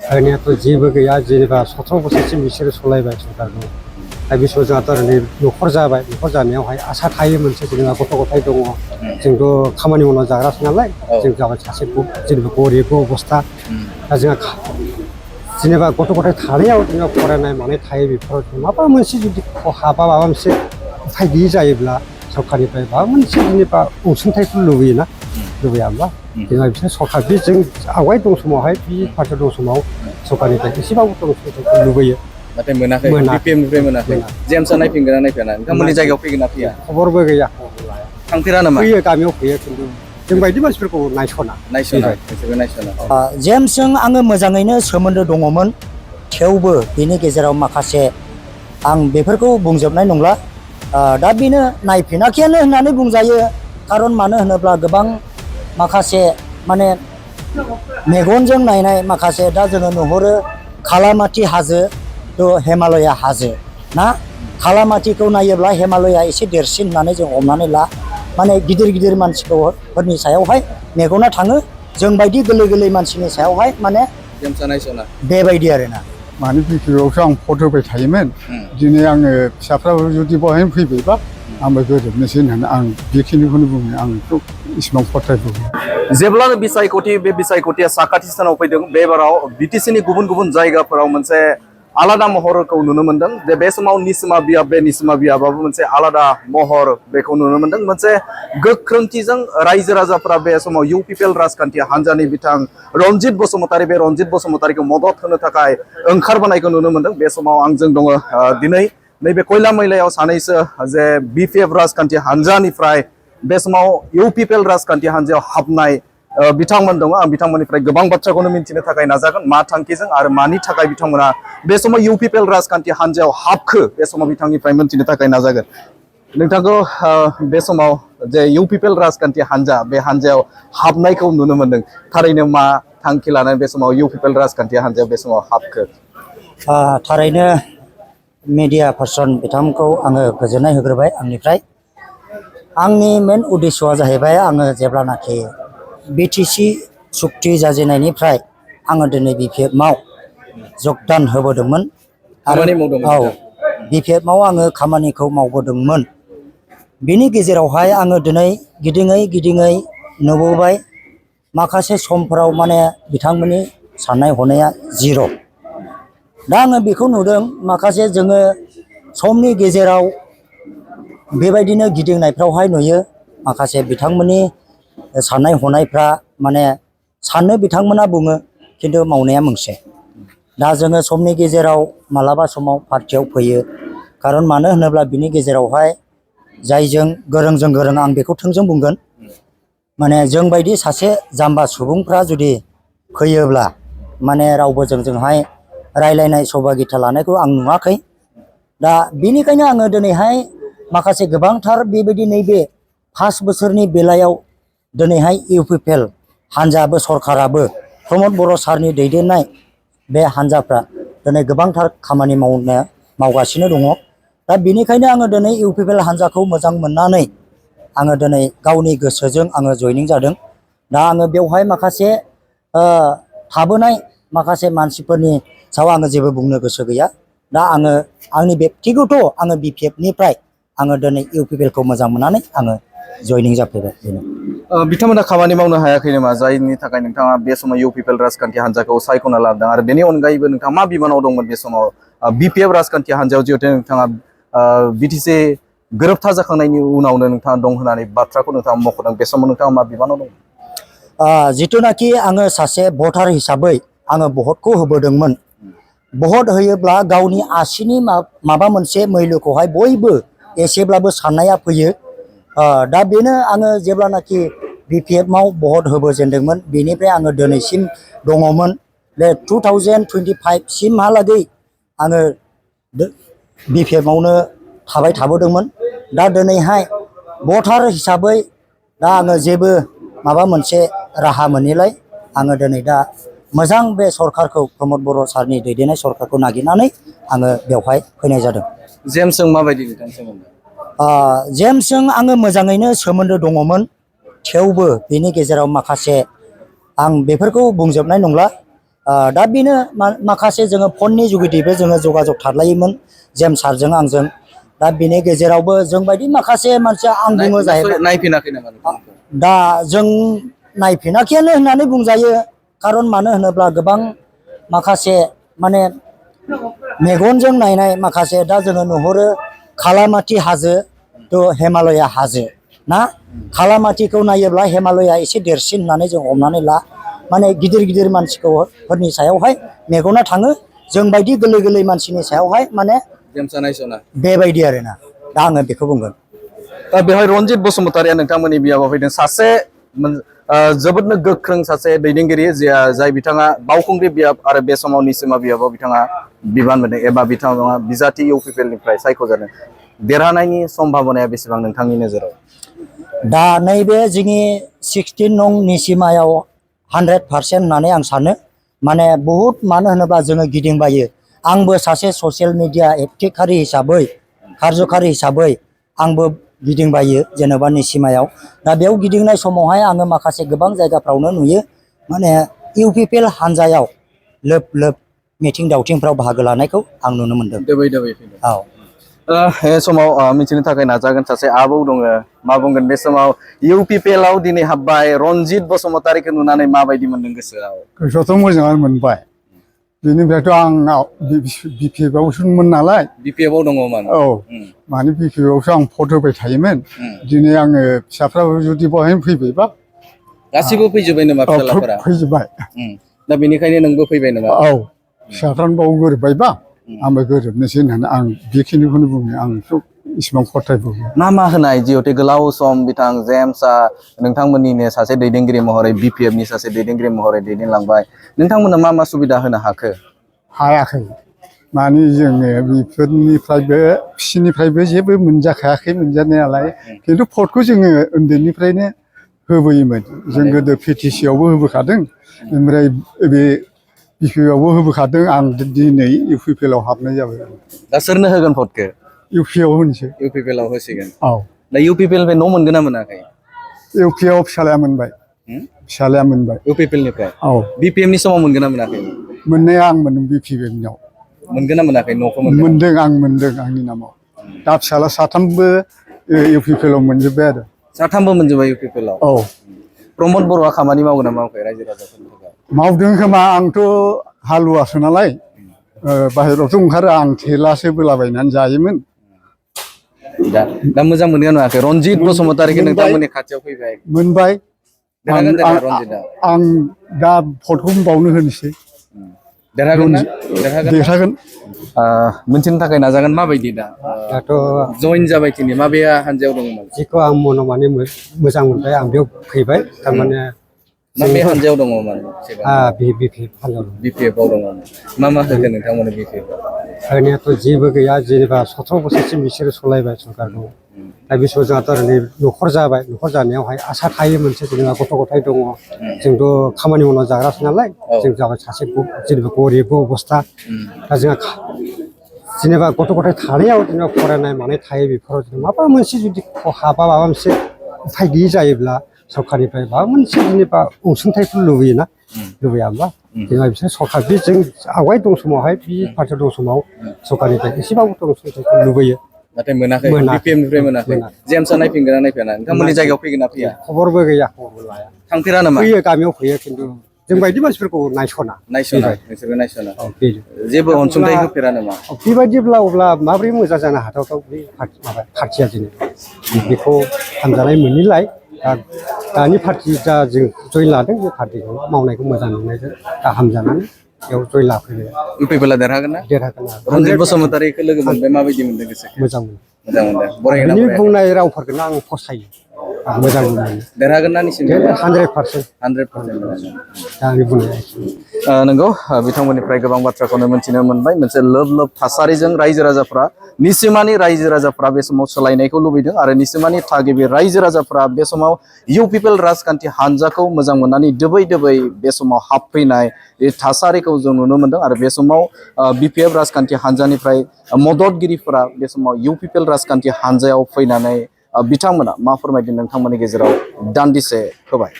होनायाथ' जेबो गैया जेनेबा 17 बोसोरसिम बिसोरो सलायबाय सरकारखौ दा बे समाव जोंहाथ' ओरैनो न'खर जाबाय न'खर जानायावहाय आसा थायो मोनसे जेनेबा गथ' गथाय दङ जोंथ' खामानि मावना जाग्रासो नालाय जों जाबाय सासे जेनेबा गरिब अबस्था दा जोंहा जेनेबा गथ' गथाय थानायाव जेनेबा फरायनाय मानाय थायो बेफोराव माबा मोनसे जुदि खहा बा माबा मोनसे उफाय गैयि जायोब्ला सरकारनिफ्राय माबा मोनसे जेनेबा अनसुंथाइफोर लुबैयोना लुबैया होमबा जेनेबा बिसोर सरकार बे जों आवगाय दं समावहाय बे पार्टी दं समाव सरकारनिफ्राय एसेबाबो अनसुंथाइखौ लुबैयो नाथाय मोनाखै बिपिएमनिफ्राय मोनाखै जेम्सआ नायफिनगोन ना नायफिना नोंथांमोननि जायगायाव फैगोन ना फैया खबरबो गैया थांफेरा नामा फैयो गामियाव फैयो खिन्थु जों बायदि मानसिफोरखौ नायस'ना बिसोरबो नायस'ना जेम्सजों आङो मोजाङैनो सोमोन्दो दङमोन थेवबो बेनि गेजेराव माखासे आं बेफोरखौ बुंजोबनाय नंला दा बेनो नायफिनाखैयानो होननानै बुंजायो खारन मानो होनोब्ला गोबां माखासे माने मेगनजों नायनाय माखासे दा जोङो नुहुरो खालामाथि हाजो हिमालया हाजो ना खालामाथिखौ नायोब्ला हिमालया एसे देरसिन होननानै जों हमनानै ला माने गिदिर गिदिर मानसिफोरनि सायावहाय मेगना थाङो जों बायदि गोरलै गोरलै मानसिनि सायावहाय माने जेम्सआ नायस'ना बेबायदि आरोना माने बिपिआवसो आं भट होबाय थायोमोन दिनै आङो फिसाफ्राबो जुदि बहायनो फैबायबा आंबो गोरोबनोसै होननानै आं बेखिनिखौनो बुङो आंथ' इसिबां फथायबो जेब्लानो बिसायख'थि बे बिसायख'थिया साखाथि सानाव फैदों बेबाराव बिटिसिनि गुबुन गुबुन जायगाफोराव मोनसे आलादा महरखौ नुनो मोनदों जे बे समाव निसिमा बियाब बे निसिमा बियाबाबो मोनसे आलादा महर बेखौ नुनो मोनदों मोनसे गोख्रोंथिजों रायजो राजाफोरा बे समाव इउपिपिएल राजखान्थि हान्जानि बिथां रनजित बसुमतारी बे रनजित बसुमतारीखौ मदद होनो थाखाय ओंखारबोनायखौ नुनो मोनदों बे समाव आंजों दङ दिनै नैबे खयला मैलायाव सानैसो जे बिपिएफ राजखान्थि हान्जानिफ्राय बे समाव इउपिपिएल राजखान्थि हान्जायाव हाबनाय बिथांमोन दङ आं बिथांमोननिफ्राय गोबां बाथ्राखौनो मिन्थिनो थाखाय नाजागोन मा थांखिजों आरो मानि थाखाय बिथांमोना बे समाव इउपिपिएल राजखान्थि हान्जायाव हाबखो बे समाव बिथांनिफ्राय मिन्थिनो थाखाय नाजागोन नोंथांखौ बे समाव जे इउपिपिएल राजखान्थि हान्जा बे हान्जायाव हाबनायखौ नुनो मोनदों थारैनो मा थांखि लानानै बे समाव इउपिपिएल राजखान्थि हान्जायाव बे समाव हाबखो थारैनो मिडिया पार्सन बिथांमोनखौ आङो गोजोननाय होग्रोबाय आंनिफ्राय आंनि मेन उद्देश्यआ जाहैबाय आङो जेब्लानाखि बिटिसि सुक्ति जाजेननायनिफ्राय आङो दिनै बिपिएफआव जगदान होबोदोंमोन आरो बिपिएफआव आङो खामानिखौ मावबोदोंमोन बिनि गेजेरावहाय आङो दिनै गिदिङै नुबोबाय माखासे समफोराव माने बिथांमोननि साननाय हनाया जिर' दा आङो बेखौ नुदों माखासे जोङो समनि गेजेराव बेबायदिनो गिदिंनायफ्रावहाय नुयो माखासे बिथांमोननि साननाय हनायफ्रा माने साननो बिथांमोना बुङो खिन्थु मावनाया मोनसे दा जोङो समनि गेजेराव मालाबा समाव पार्टियाव फैयो खारन मानो होनोब्ला बिनि गेजेरावहाय जायजों गोरोंजों गोरों आं बेखौ थोंजों बुंगोन माने जोंबायदि सासे जाम्बा सुबुंफ्रा जुदि फैयोब्ला माने रावबो जोंजोंहाय रायलायनाय सभा गिथा लानायखौ आं नुवाखै दा बेनिखायनो आङो दिनैहाय माखासे गोबांथार बेबायदि नैबे 5 बोसोरनि बेलायाव दिनैहाय इउपिपिएल हान्जाबो सरकाराबो प्रमद बर' सारनि दैदेननाय बे हान्जाफ्रा दिनै गोबांथार खामानि मावगासिनो दङ दा बेनिखायनो आङो दिनै इउपिपिएल हान्जाखौ मोजां मोननानै आङो दिनै गावनि गोसोजों आङो जयनिं जादों दा आङो बेवहाय माखासे थाबोनाय माखासे मानसिफोरनि सायाव आङो जेबो बुंनो गोसो गैया दा आङो आंनि बेक्तिगत आङो बिपिएफनिफ्राय आङो दिनै इउपिपिएलखौ मोजां मोननानै आङो जयनिं जाफैबाय बेनो बिथांमोना खामानि मावनो हायाखै नामा जायनि थाखाय नोंथाङा बे समाव इउपिपिएल राजखान्थि हान्जाखौ सायख'ना लादों आरो बेनि अनगायैबो नोंथाङा मा बिबानाव दंमोन बे समाव बिपिएफ राजखान्थि हान्जायाव जिहेतु नोंथाङा बिटिसि गोरोबथा जाखांनायनि उनावनो नोंथाङा दं होननानै बाथ्राखौ नोंथाङा मख'दों बे समाव नोंथाङा मा बिबानाव दं जिथुनाखि आङो सासे भटार हिसाबै आङो भटखौ होबोदोंमोन भट होयोब्ला गावनि आसिनि माबा मोनसे मैल्यखौहाय बयबो एसेब्लाबो साननाया फैयो दा बेनो आङो जेब्लानाखि बिपिएफआव भट होबोजेनदोंमोन बेनिफ्राय आङो दिनैसिम दङमोन बे 2025 सिमहालागै आङो बिपिएफआवनो थाबोदोंमोन दा दिनैहाय भटार हिसाबै दा आङो जेबो माबा मोनसे राहा मोनैलाय आङो दिनै दा मोजां बे सरकारखौ प्रमद बर' सारनि दैदेननाय सरकारखौ नागिरनानै आङो बेवहाय फैनाय जादों जेम्सजों माबायदि नोंथां सोमोन्दो जेम्सजों आङो मोजाङैनो सोमोन्दो दङमोन थेवबो बेनि गेजेराव माखासे आं बेफोरखौ बुंजोबनाय नंला दा बेनो माखासे जोङो फननि जुगिदिबो जोङो जगाजग थालायोमोन जेम सारजों आंजों दा बेनि गेजेरावबो जों बायदि माखासे मानसिया आं बुङो जाहैबाय नायफिनाखै नामा नोंथांखौ? दा जों नायफिनाखैयानो होननानै बुंजायो खारन मानो होनोब्ला गोबां माखासे माने मेगनजों नायनाय माखासे दा जोङो नुहुरो खालामाथि हाजो थ' हिमालया हाजो ना खालामाथिखौ नायोब्ला हिमालया एसे देरसिन होननानै जों हमनानै ला माने गिदिर गिदिर मानसिफोरनि सायावहाय मेगना थाङो जों बायदि गोरलै गोरलै मानसिनि सायावहाय माने बेबायदि आरोना दा आङो बेखौ बुंगोन। दा बेवहाय रनजित बसुमतारिया नोंथांमोननि बियाबाव फैदों सासे जोबोदनो गोख्रों सासे दैदेनगिरि जाय बिथाङा बावखुंग्रि बियाब आरो बे समाव निसिमा बियाबाव बिथाङा बिबान मोनदों एबा बिथाङा बिजाथि इउपिपिएलनिफ्राय सायख'जादों। देरहानायनि सम्भाबनाया बेसेबां नोंथांनि नोजोराव? दा नैबे जोंनि 16 नं निसिमायाव 100% होननानै आं सानो माने बहुद मानो होनोब्ला जोङो गिदिंबायो आंबो सासे ससियेल मिडिया एक्टिभकारि हिसाबै कार्जकारि हिसाबै आंबो गिदिंबायो जेनेबा निसिमायाव दा बेयाव गिदिंनाय समावहाय आङो माखासे गोबां जायगाफ्रावनो नुयो माने इउपिपिएल हान्जायाव लोब लोब मिथिं दावथिंफ्राव बाहागो लानायखौ आं नुनो मोनदों। औ बे समाव मिथिनो थाखाय नाजागोन सासे आबौ दङ मा बुंगोन बे समाव इउपिपिएलआव दिनै हाबबाय रनजित बसुमतारिखौ नुनानै माबायदि मोनदों गोसोआव? गोसोआवथ' मोजाङानो मोनबाय बेनिफ्रायथ' आं बिपिएफआवसोमोन नालाय बिपिएफआव दङमोन औ माने बिपिएफआवसो आं भट होबाय थायोमोन दिनै आङो फिसाफ्राबो जुदि बहायनो फैबायबा गासिबो फैजोब्बाय नामा फिसालाफोरा? फैजोब्बाय दा बेनिखायनो नोंबो फैबाय नामा? औ फिसाफ्रानो बाव गोरोबबायबा आंबो गोरोबनोसै होननानै आं बेखिनिखौनो बुङो आंथ' इसिबां खथायबो मा होनाय जिहेथु गोलाव सम बिथां जेम्सआ नोंथांमोननिनो सासे दैदेनगिरि महरै बिपिएफनि सासे दैदेनगिरि महरै दैदेनलांबाय नोंथांमोननो मा सुबिदा होनो हाखो? हायाखै माने जोङो बेफोरनिफ्रायबो बिसिनिफ्रायबो जेबो मोनजाखायाखै मोनजानायालाय खिन्थु भटखौ जोङो उन्दैनिफ्रायनो होबोयोमोन जों गोदो पिटिसियावबो होबोखादों ओमफ्राय बे बिपिएफआवबो होबोखादों आं दिनै इउपिपिएलआव हाबनाय जाबाय। दा सोरनो होगोन भटखौ? इउपिआव होनोसै। इउपिपिएलआव होसिगोन। औ दा इउपिपिएलनिफ्राय न' मोनगोन ना मोनाखै? इउपिआव फिसालाया मोनबाय। फिसालाया मोनबाय। इउपिपिएलनिफ्राय? औ बिपिएमनि समाव मोनगोन ना मोनाखै? मोननाया आं मोनदों बिपिएफनियाव। मोनगोन ना मोनाखै न'खौ मोनगोन? मोनदों आं मोनदों आंनि नामाव। दा फिसाला साथामबो इउपिपिएलआव मोनजोब्बाय आरो। साथामबो मोनजोब्बाय इउपिपिएलआव? औ। प्रमद बर'आ खामानि मावगोन ना मावाखै रायजो राजाफोरनि थाखाय? मावदों खोमा आंथ' हालुवासो नालाय बाहेरायावथ' ओंखारो आं थेलासो बोलाबायनानै जायोमोन। दा मोजां मोनगोन मोनाखै रनजित बसुमतारिखौ नोंथांमोननि खाथियाव फैबाय? मोनबाय। देरहागोन देरहाया रनजितआ? आं दा भटखौ बावनो होनोसै। देरहागोन ना? देरहागोन। मोनथिनो थाखाय नाजागोन माबायदि दा? दाथ' जइन जाबाय दिनै माबे हान्जायाव दङमोन? जिखौ आं मनाव माने मोजां मोनबाय आं बेयाव फैबाय थारमाने माबे हान्जायाव दङमोन? बिपिएफ हान्जायाव दं। बिपिएफआव दङमोन। मा होगोन नोंथांमोननि बिपिएफआव? होनायाथ' जेबो गैया जेनेबा 17 बोसोरसिम बिसोरो सलायबाय सरकारखौ दा बे समाव जोंहाथ' ओरैनो न'खर जाबाय न'खर जानायावहाय आसा थायो मोनसे जेनेबा गथ' गथाय दङ जोंथ' खामानि मावना जाग्रासो नालाय जों जाबाय सासे जेनेबा गरिब अबस्था दा जोंहा जेनेबा गथ' गथाय थानायाव जेनेबा फरायनाय मानाय थायो बेफोराव जेनेबा माबा मोनसे जुदि खहा बा माबा मोनसे उफाय गैयि जायोब्ला सरकारनिफ्राय माबा मोनसे जेनेबा अनसुंथाइफोर लुबैयोना लुबैया होमबा जेनेबा बिसोर सरकार बे जों आवगाय दं समावहाय बे पार्टियाव दं समाव सरकारनिफ्राय एसेबाबो अनसुंथाइखौ लुबैयो नाथाय मोनाखै बिपिएफनिफ्राय मोनाखै जेम्सआ नायफिनगोन ना नायफिना नोंथांमोननि जायगायाव फैगोन ना फैया? खबरबो गैया खबरबो लाया थांफेरा नामा? फैयो गामियाव फैयो खिन्थु जों बायदि मानसिफोरखौ नायस'ना नोंसोरबो नायस'ना जेबो अनसुंथाइ होफेरा नामा? बेबायदिब्ला अब्ला माबोरै मोजां जानो हाथावथाव बे माबा पार्टिया जेनेबा बेखौ हामजानाय मोनिलाय दानि पार्टि जा जों जइन लादों बे पार्टिखौ मावनायखौ मोजां नुनायजों दा हामजानानै बेयाव जइन लाफैबाय। इउपिपिएलआ देरहागोन ना? देरहागोन। रनजित बसुमतारिखौ लोगो मोनबाय माबायदि मोनदों गोसोखौ? मोजां मोनो। मोजां मोनदों। बरायगोन ना बिनि बरायाखै? बुंनाय रावफोरखौनो आं फसायो मोजां मोनो। देरहागोन ना निसिम? 100%। 100%। दा आंनि बुंनाया नंगौ बिथांमोननिफ्राय गोबां बाथ्राखौनो मोनथिनो मोनबाय मोनसे लोब लोब थासारिजों रायजो राजाफ्रा निसिमानि रायजो राजाफ्रा बे समाव सोलायनायखौ लुबैदों आरो निसिमानि थागिबि रायजो राजाफ्रा बे समाव इउपिपिएल राजखान्थि हान्जाखौ मोजां मोननानै दोबै दोबै बे समाव हाबफैनाय बे थासारिखौ जों नुनो मोनदों आरो बे समाव बिपिएफ राजखान्थि हान्जानिफ्राय मददगिरिफोरा बे समाव इउपिपिएल राजखान्थि हान्जायाव फैनानै बिथांमोना मा फोरमायदों नोंथांमोननि गेजेराव दान्दिसे होबाय।